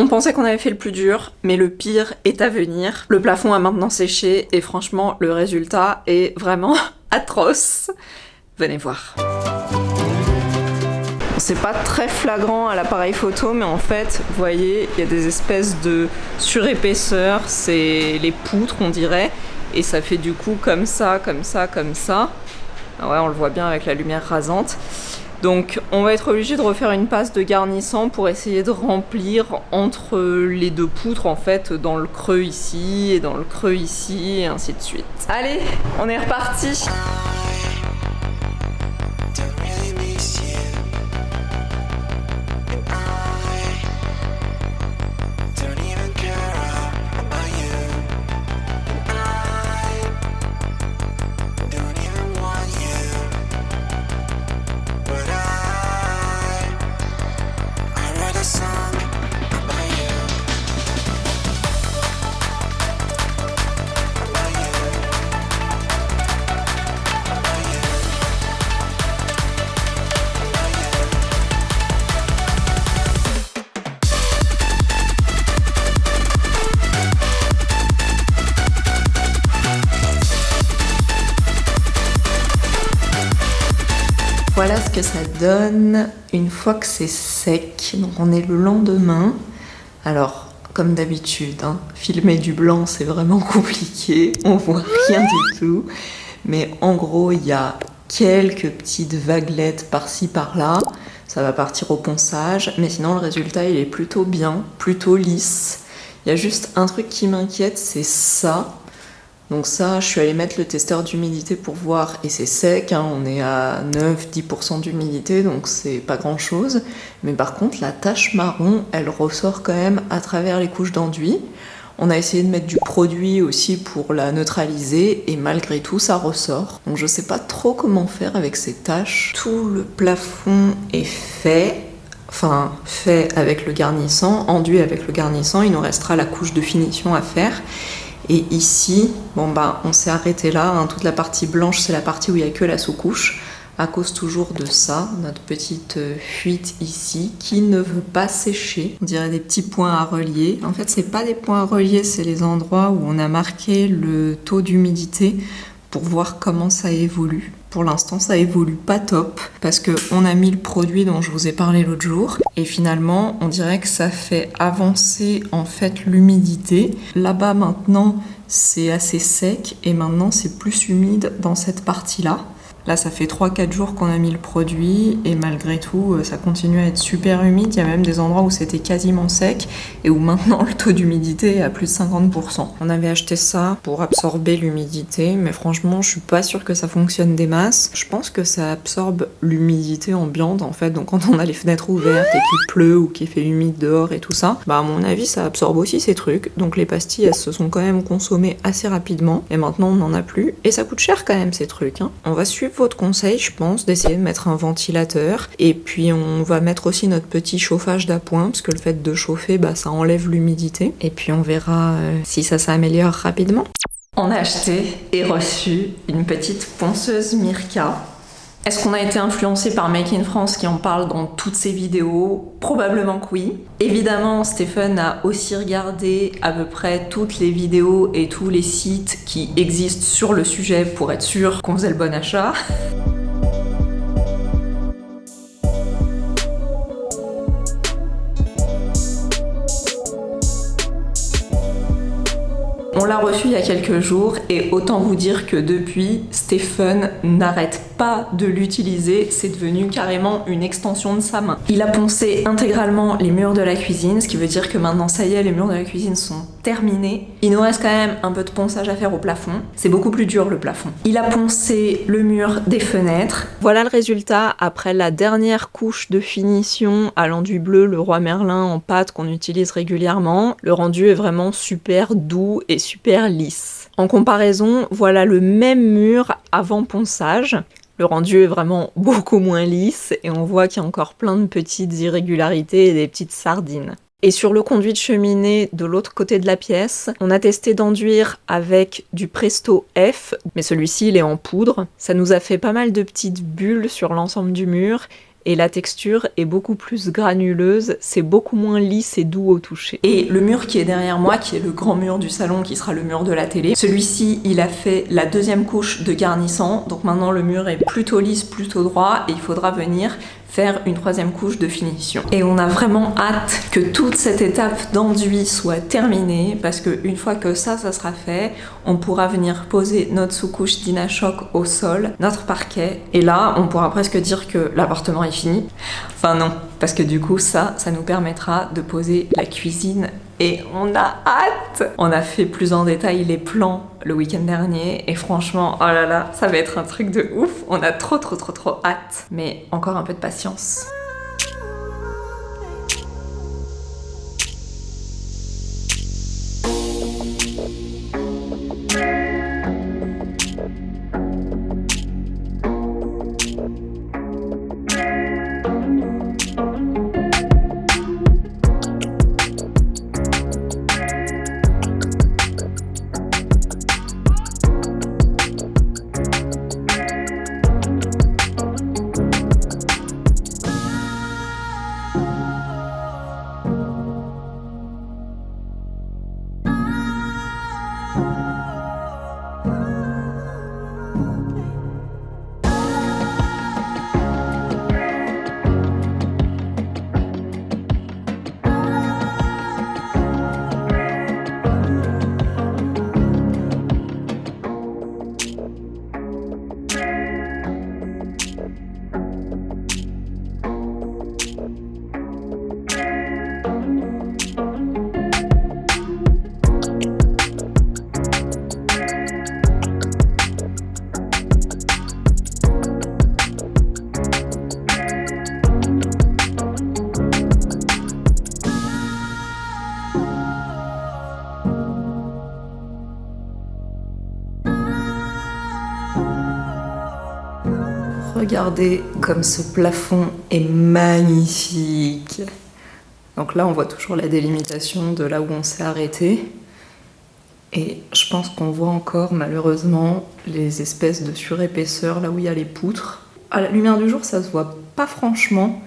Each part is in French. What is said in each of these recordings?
On pensait qu'on avait fait le plus dur, mais le pire est à venir. Le plafond a maintenant séché et franchement, le résultat est vraiment atroce. Venez voir. C'est pas très flagrant à l'appareil photo, mais en fait, vous voyez, il y a des espèces de surépaisseur, c'est les poutres, on dirait, et ça fait du coup comme ça, comme ça, comme ça. Ah ouais, on le voit bien avec la lumière rasante. Donc on va être obligé de refaire une passe de garnissant pour essayer de remplir entre les deux poutres, en fait, dans le creux ici et dans le creux ici, et ainsi de suite. Allez, on est reparti. Voilà ce que ça donne une fois que c'est sec. Donc on est le lendemain. Alors, comme d'habitude, hein, filmer du blanc c'est vraiment compliqué, on voit rien du tout. Mais en gros, il y a quelques petites vaguelettes par-ci par-là. Ça va partir au ponçage, mais sinon le résultat il est plutôt bien, plutôt lisse. Il y a juste un truc qui m'inquiète, c'est ça. Donc ça, je suis allée mettre le testeur d'humidité pour voir, et c'est sec, hein, on est à 9-10% d'humidité, donc c'est pas grand chose. Mais par contre, la tache marron, elle ressort quand même à travers les couches d'enduit. On a essayé de mettre du produit aussi pour la neutraliser, et malgré tout, ça ressort. Donc je sais pas trop comment faire avec ces taches. Tout le plafond est fait. Enfin, fait avec le garnissant, enduit avec le garnissant, il nous restera la couche de finition à faire. Et ici, bon bah on s'est arrêté là, hein. Toute la partie blanche c'est la partie où il n'y a que la sous-couche, à cause toujours de ça, notre petite fuite ici, qui ne veut pas sécher. On dirait des petits points à relier. En fait c'est pas des points à relier, c'est les endroits où on a marqué le taux d'humidité pour voir comment ça évolue. Pour l'instant, ça évolue pas top parce que on a mis le produit dont je vous ai parlé l'autre jour et finalement, on dirait que ça fait avancer en fait l'humidité. Là-bas maintenant, c'est assez sec et maintenant c'est plus humide dans cette partie-là. Là, ça fait 3-4 jours qu'on a mis le produit et malgré tout, ça continue à être super humide. Il y a même des endroits où c'était quasiment sec et où maintenant le taux d'humidité est à plus de 50%. On avait acheté ça pour absorber l'humidité, mais franchement, je suis pas sûre que ça fonctionne des masses. Je pense que ça absorbe l'humidité ambiante en fait. Donc quand on a les fenêtres ouvertes et qu'il pleut ou qu'il fait humide dehors et tout ça, bah à mon avis, ça absorbe aussi ces trucs. Donc les pastilles, elles se sont quand même consommées assez rapidement et maintenant on n'en a plus. Et ça coûte cher quand même ces trucs, hein. On va suivre votre conseil, je pense, d'essayer de mettre un ventilateur et puis on va mettre aussi notre petit chauffage d'appoint parce que le fait de chauffer, bah, ça enlève l'humidité et puis on verra si ça s'améliore rapidement. On a acheté et reçu une petite ponceuse Mirka. Est-ce qu'on a été influencé par Make in France qui en parle dans toutes ses vidéos? Probablement que oui. Évidemment, Stephen a aussi regardé à peu près toutes les vidéos et tous les sites qui existent sur le sujet pour être sûr qu'on faisait le bon achat. On l'a reçu il y a quelques jours et autant vous dire que depuis, Stephen n'arrête pas de l'utiliser, c'est devenu carrément une extension de sa main. Il a poncé intégralement les murs de la cuisine, ce qui veut dire que maintenant ça y est, les murs de la cuisine sont terminés. Il nous reste quand même un peu de ponçage à faire au plafond, c'est beaucoup plus dur le plafond. Il a poncé le mur des fenêtres. Voilà le résultat après la dernière couche de finition à l'enduit bleu, le Roi Merlin en pâte qu'on utilise régulièrement. Le rendu est vraiment super doux et super lisse. En comparaison, voilà le même mur avant ponçage. Le rendu est vraiment beaucoup moins lisse et on voit qu'il y a encore plein de petites irrégularités et des petites sardines. Et sur le conduit de cheminée de l'autre côté de la pièce, on a testé d'enduire avec du Presto F, mais celui-ci il est en poudre. Ça nous a fait pas mal de petites bulles sur l'ensemble du mur et la texture est beaucoup plus granuleuse, c'est beaucoup moins lisse et doux au toucher. Et le mur qui est derrière moi, qui est le grand mur du salon, qui sera le mur de la télé, celui-ci, il a fait la deuxième couche de garnissant, donc maintenant le mur est plutôt lisse, plutôt droit, et il faudra venir faire une troisième couche de finition. Et on a vraiment hâte que toute cette étape d'enduit soit terminée, parce qu'une fois que ça sera fait, on pourra venir poser notre sous-couche Dynachoc au sol, notre parquet, et là, on pourra presque dire que l'appartement est fini. Enfin non, parce que du coup, ça nous permettra de poser la cuisine et on a hâte! On a fait plus en détail les plans le week-end dernier et franchement, oh là là, ça va être un truc de ouf. On a trop hâte. Mais encore un peu de patience. Regardez comme ce plafond est magnifique. Donc là, on voit toujours la délimitation de là où on s'est arrêté. Et je pense qu'on voit encore, malheureusement, les espèces de surépaisseur là où il y a les poutres. À la lumière du jour, ça se voit pas franchement,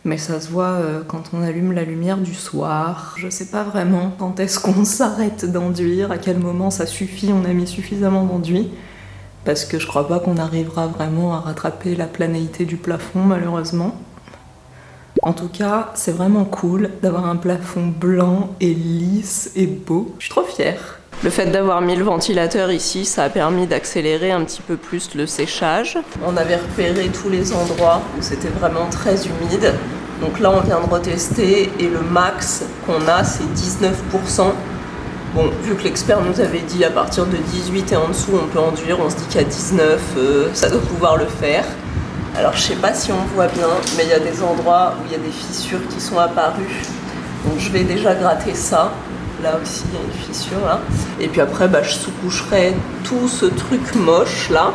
mais ça se voit quand on allume la lumière du soir. Je sais pas vraiment quand est-ce qu'on s'arrête d'enduire, à quel moment ça suffit, on a mis suffisamment d'enduit. Parce que je crois pas qu'on arrivera vraiment à rattraper la planéité du plafond, malheureusement. En tout cas, c'est vraiment cool d'avoir un plafond blanc et lisse et beau. Je suis trop fière. Le fait d'avoir mis le ventilateur ici, ça a permis d'accélérer un petit peu plus le séchage. On avait repéré tous les endroits où c'était vraiment très humide. Donc là, on vient de retester et le max qu'on a, c'est 19%. Bon, vu que l'expert nous avait dit à partir de 18 et en dessous on peut enduire, on se dit qu'à 19 ça doit pouvoir le faire. Alors je sais pas si on voit bien, mais il y a des endroits où il y a des fissures qui sont apparues. Donc je vais déjà gratter ça. Là aussi il y a une fissure là. Et puis après je sous-coucherai tout ce truc moche là.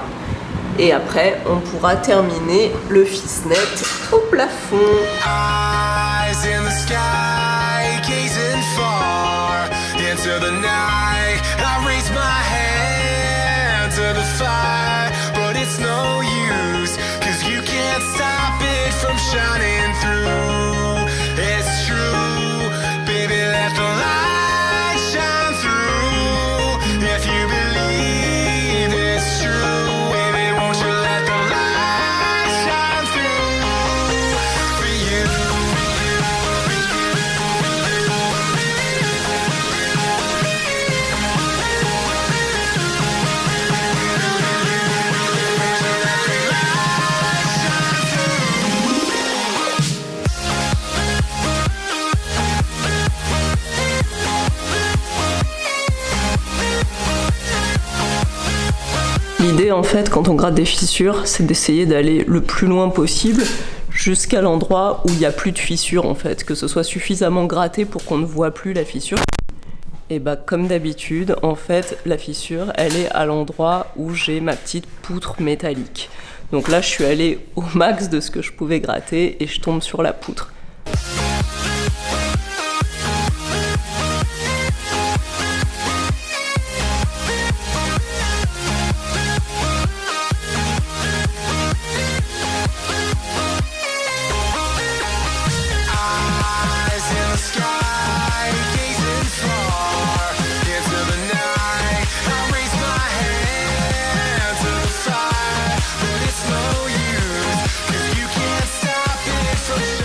Et après on pourra terminer le fissnet au plafond. Eyes in the sky, gazing far into the night. I raise my hand to the fire, but it's no use, 'cause you can't stop it from shining through. It's true, baby, let the light shine through. If you believe it's true, baby, won't you let the light shine through for you. L'idée en fait quand on gratte des fissures, c'est d'essayer d'aller le plus loin possible jusqu'à l'endroit où il n'y a plus de fissure en fait, que ce soit suffisamment gratté pour qu'on ne voit plus la fissure. Et comme d'habitude, en fait, la fissure, elle est à l'endroit où j'ai ma petite poutre métallique. Donc là, je suis allée au max de ce que je pouvais gratter et je tombe sur la poutre.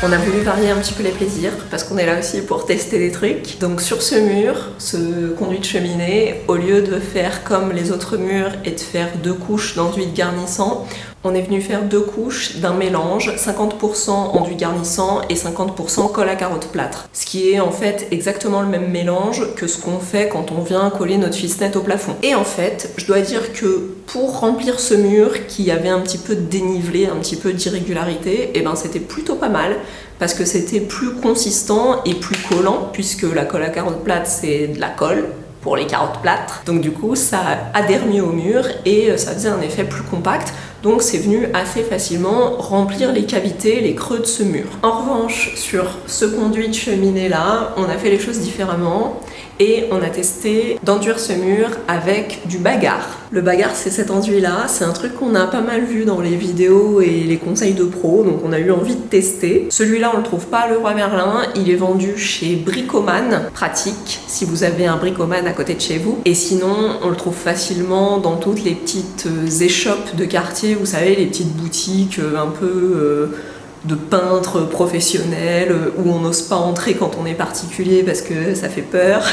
On a voulu varier un petit peu les plaisirs parce qu'on est là aussi pour tester des trucs. Donc sur ce mur, ce conduit de cheminée, au lieu de faire comme les autres murs et de faire 2 couches d'enduit garnissant, on est venu faire 2 couches d'un mélange, 50% enduit garnissant et 50% colle à carotte plâtre. Ce qui est en fait exactement le même mélange que ce qu'on fait quand on vient coller notre fissette au plafond. Et en fait, je dois dire que pour remplir ce mur qui avait un petit peu de dénivelé, un petit peu d'irrégularité, et ben c'était plutôt pas mal parce que c'était plus consistant et plus collant puisque la colle à carotte plâtre c'est de la colle pour les carottes plâtres. Donc du coup, ça adhère mieux au mur et ça faisait un effet plus compact. Donc c'est venu assez facilement remplir les cavités, les creux de ce mur. En revanche, sur ce conduit de cheminée là, on a fait les choses différemment et on a testé d'enduire ce mur avec du bagarre. Le bagarre, c'est cet enduit là, c'est un truc qu'on a pas mal vu dans les vidéos et les conseils de pro, donc on a eu envie de tester. Celui-là, on le trouve pas à Leroy Merlin, il est vendu chez Bricoman, pratique si vous avez un Bricoman à côté de chez vous. Et sinon, on le trouve facilement dans toutes les petites échoppes de quartier, vous savez, les petites boutiques un peu de peintres professionnels où on n'ose pas entrer quand on est particulier parce que ça fait peur.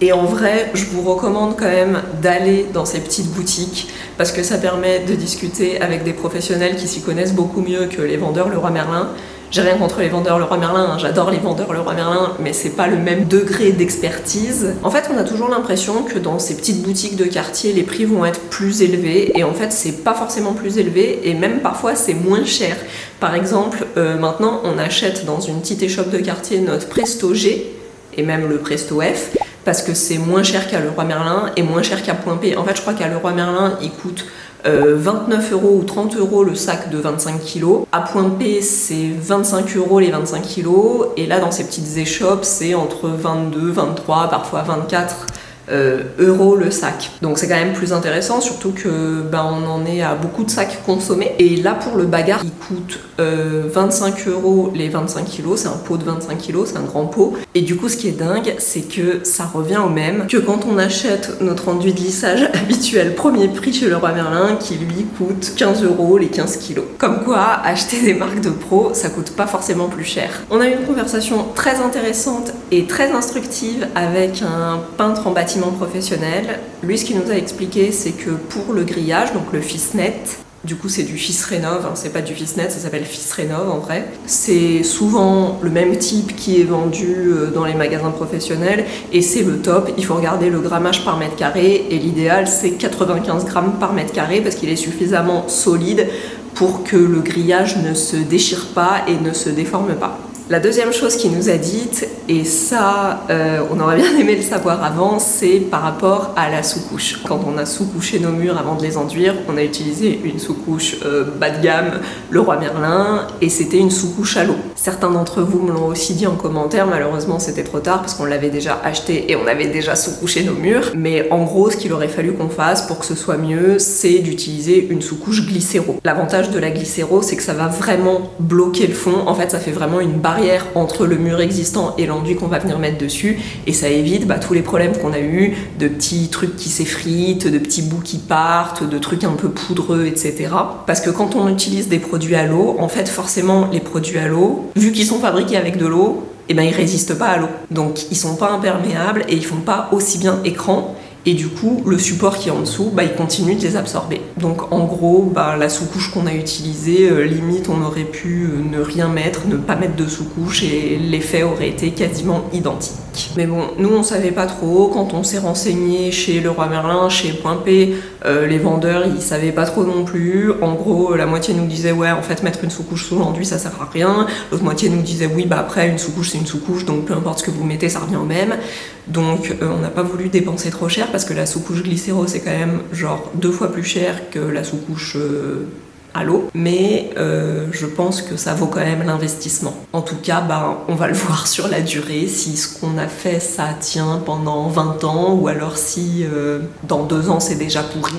Et en vrai, je vous recommande quand même d'aller dans ces petites boutiques parce que ça permet de discuter avec des professionnels qui s'y connaissent beaucoup mieux que les vendeurs Leroy Merlin. J'ai rien contre les vendeurs Leroy Merlin, hein, j'adore les vendeurs Leroy Merlin, mais c'est pas le même degré d'expertise. En fait, on a toujours l'impression que dans ces petites boutiques de quartier, les prix vont être plus élevés, et en fait, c'est pas forcément plus élevé, et même parfois, c'est moins cher. Par exemple, maintenant, on achète dans une petite échoppe de quartier notre Presto G, et même le Presto F, parce que c'est moins cher qu'à Leroy Merlin, et moins cher qu'à Point P. En fait, je crois qu'à Leroy Merlin, il coûte 29 € ou 30 € le sac de 25 kg. À Point P, c'est 25 € les 25 kg. Et là, dans ces petites échoppes, c'est entre 22, 23, parfois 24 € le sac. Donc c'est quand même plus intéressant, surtout que on en est à beaucoup de sacs consommés. Et là, pour le bagarre, il coûte 25 € les 25 kg. C'est un pot de 25 kg, c'est un grand pot. Et du coup, ce qui est dingue, c'est que ça revient au même que quand on achète notre enduit de lissage habituel premier prix chez Leroy Merlin, qui lui coûte 15 € les 15 kg. Comme quoi, acheter des marques de pro, ça coûte pas forcément plus cher. On a eu une conversation très intéressante et très instructive avec un peintre en bâtiment professionnel. Lui, ce qu'il nous a expliqué, c'est que pour le grillage, donc le Fissnet, du coup c'est du Fissrénov, hein, c'est pas du Fissnet, ça s'appelle Fissrénov en vrai. C'est souvent le même type qui est vendu dans les magasins professionnels et c'est le top. Il faut regarder le grammage par mètre carré et l'idéal c'est 95 grammes par mètre carré parce qu'il est suffisamment solide pour que le grillage ne se déchire pas et ne se déforme pas. La deuxième chose qu'il nous a dite, et ça on aurait bien aimé le savoir avant, c'est par rapport à la sous-couche. Quand on a sous-couché nos murs avant de les enduire, on a utilisé une sous-couche bas de gamme, Leroy Merlin, et c'était une sous-couche à l'eau. Certains d'entre vous me l'ont aussi dit en commentaire, malheureusement c'était trop tard parce qu'on l'avait déjà acheté et on avait déjà sous-couché nos murs. Mais en gros, ce qu'il aurait fallu qu'on fasse pour que ce soit mieux, c'est d'utiliser une sous-couche glycéro. L'avantage de la glycéro, c'est que ça va vraiment bloquer le fond. En fait, ça fait vraiment une barrière entre le mur existant et l'enduit qu'on va venir mettre dessus et ça évite tous les problèmes qu'on a eu de petits trucs qui s'effritent, de petits bouts qui partent, de trucs un peu poudreux, etc. Parce que quand on utilise des produits à l'eau, en fait forcément les produits à l'eau, vu qu'ils sont fabriqués avec de l'eau, ils résistent pas à l'eau. Donc ils sont pas imperméables et ils font pas aussi bien écran. Et du coup, le support qui est en dessous, il continue de les absorber. Donc en gros, la sous-couche qu'on a utilisée, limite on aurait pu ne rien mettre, ne pas mettre de sous-couche et l'effet aurait été quasiment identique. Mais bon, nous on savait pas trop, quand on s'est renseigné chez Leroy Merlin, chez Point P, les vendeurs ils savaient pas trop non plus. En gros, la moitié nous disait ouais, en fait mettre une sous-couche sous l'enduit ça sert à rien. L'autre moitié nous disait oui, après une sous-couche c'est une sous-couche, donc peu importe ce que vous mettez ça revient au même. Donc on n'a pas voulu dépenser trop cher parce que la sous-couche glycéro c'est quand même genre 2 fois plus cher que la sous-couche à l'eau, mais je pense que ça vaut quand même l'investissement. En tout cas, on va le voir sur la durée, si ce qu'on a fait ça tient pendant 20 ans ou alors si dans 2 ans c'est déjà pourri.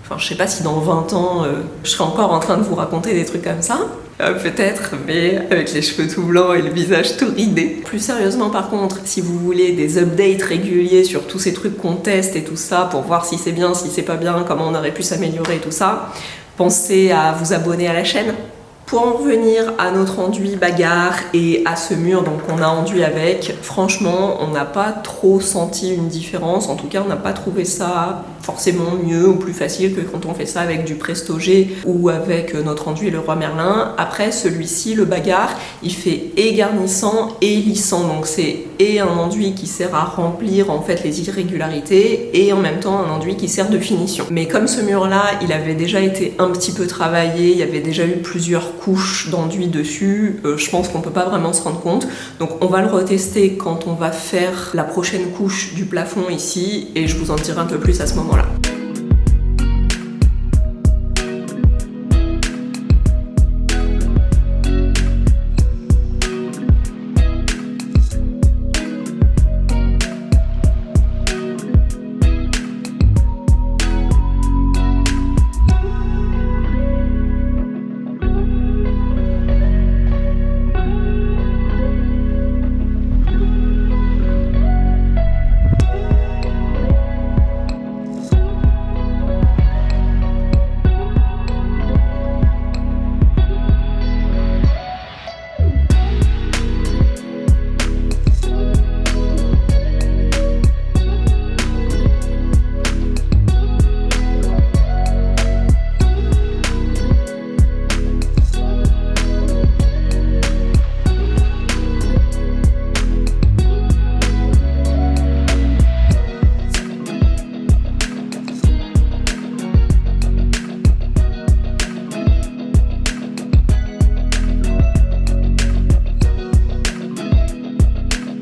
Enfin, je sais pas si dans 20 ans je serai encore en train de vous raconter des trucs comme ça. Peut-être, mais avec les cheveux tout blancs et le visage tout ridé. Plus sérieusement par contre, si vous voulez des updates réguliers sur tous ces trucs qu'on teste et tout ça, pour voir si c'est bien, si c'est pas bien, comment on aurait pu s'améliorer et tout ça, pensez à vous abonner à la chaîne. Pour en revenir à notre enduit bagarre et à ce mur donc qu'on a enduit avec, franchement on n'a pas trop senti une différence, en tout cas on n'a pas trouvé ça forcément mieux ou plus facile que quand on fait ça avec du Presto G ou avec notre enduit le Roi Merlin. Après celui-ci, le bagarre, il fait et garnissant et lissant, donc c'est et un enduit qui sert à remplir en fait les irrégularités et en même temps un enduit qui sert de finition. Mais comme ce mur là il avait déjà été un petit peu travaillé, il y avait déjà eu plusieurs couches d'enduit dessus, je pense qu'on peut pas vraiment se rendre compte, donc on va le retester quand on va faire la prochaine couche du plafond ici et je vous en dirai un peu plus à ce moment là.